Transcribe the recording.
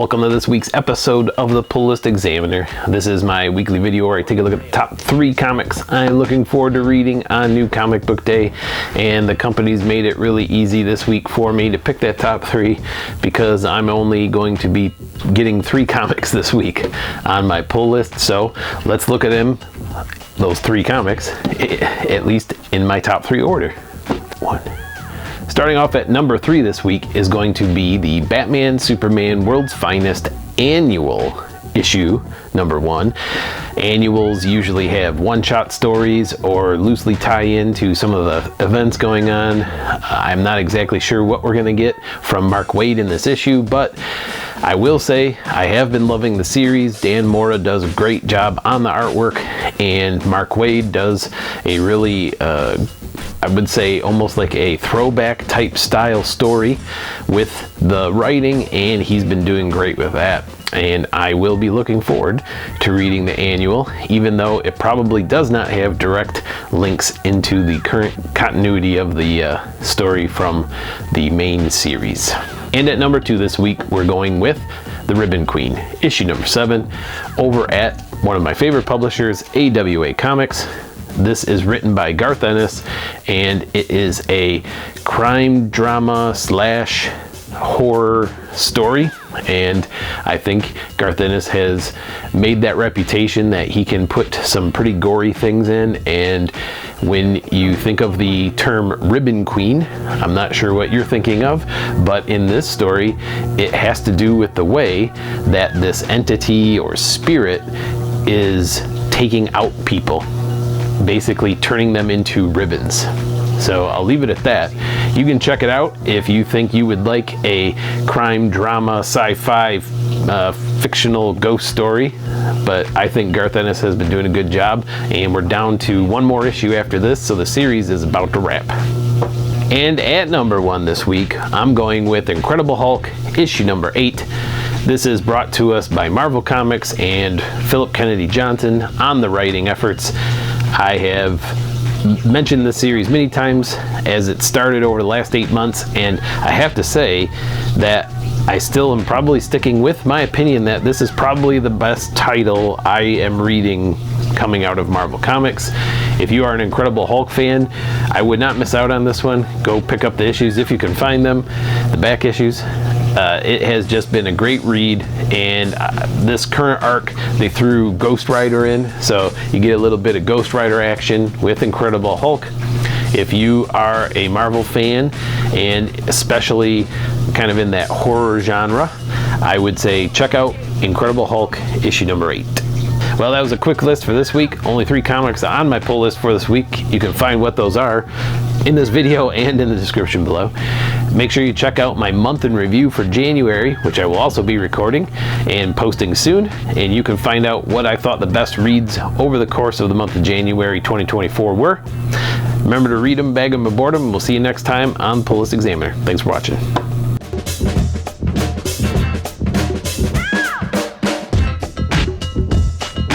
Welcome to this week's episode of the Pullist Examiner. This is my weekly video where I take a look at the top 3 comics I'm looking forward to reading on New Comic Book Day, and the company's made it really easy this week for me to pick that top 3 because I'm only going to be getting 3 comics this week on my pull list. So let's look at them, those 3 comics, at least in my top 3 order. Starting off at number 3 this week is going to be the Batman Superman World's Finest Annual issue number 1. Annuals usually have one-shot stories or loosely tie into some of the events going on. I'm not exactly sure what we're going to get from Mark Waid in this issue, but I will say I have been loving the series. Dan Mora does a great job on the artwork, and Mark Waid does a really I would say almost like a throwback type style story with the writing, and he's been doing great with that. And I will be looking forward to reading the annual, even though it probably does not have direct links into the current continuity of the story from the main series. And at number 2 this week, we're going with The Ribbon Queen, issue number 7, over at one of my favorite publishers, AWA Comics. This is written by Garth Ennis, and it is a crime drama slash horror story, and I think Garth Ennis has made that reputation that he can put some pretty gory things in. And when you think of the term Ribbon Queen, I'm not sure what you're thinking of, but in this story it has to do with the way that this entity or spirit is taking out people, basically turning them into ribbons. So I'll leave it at that. You can check it out if you think you would like a crime drama sci-fi fictional ghost story, but I think Garth Ennis has been doing a good job, and we're down to 1 more issue after this, so the series is about to wrap. And at number 1 this week, I'm going with Incredible Hulk issue number 8. This is brought to us by Marvel Comics and Philip Kennedy Johnson on the writing efforts. I have mentioned this series many times as it started over the last 8 months, and I have to say that I still am probably sticking with my opinion that this is probably the best title I am reading coming out of Marvel Comics. If you are an Incredible Hulk fan, I would not miss out on this one. Go pick up the issues if you can find them, the back issues. It has just been a great read, and this current arc they threw Ghost Rider in, so you get a little bit of Ghost Rider action with Incredible Hulk. If you are a Marvel fan, and especially kind of in that horror genre, I would say check out Incredible Hulk issue number 8. Well, that was a quick list for this week. Only 3 comics on my pull list for this week. You can find what those are in this video and in the description below. Make sure you check out my month in review for January, which I will also be recording and posting soon, and you can find out what I thought the best reads over the course of the month of January 2024 were. Remember to read them, bag them, and board them, and we'll see you next time on Pullist Examiner. Thanks for watching.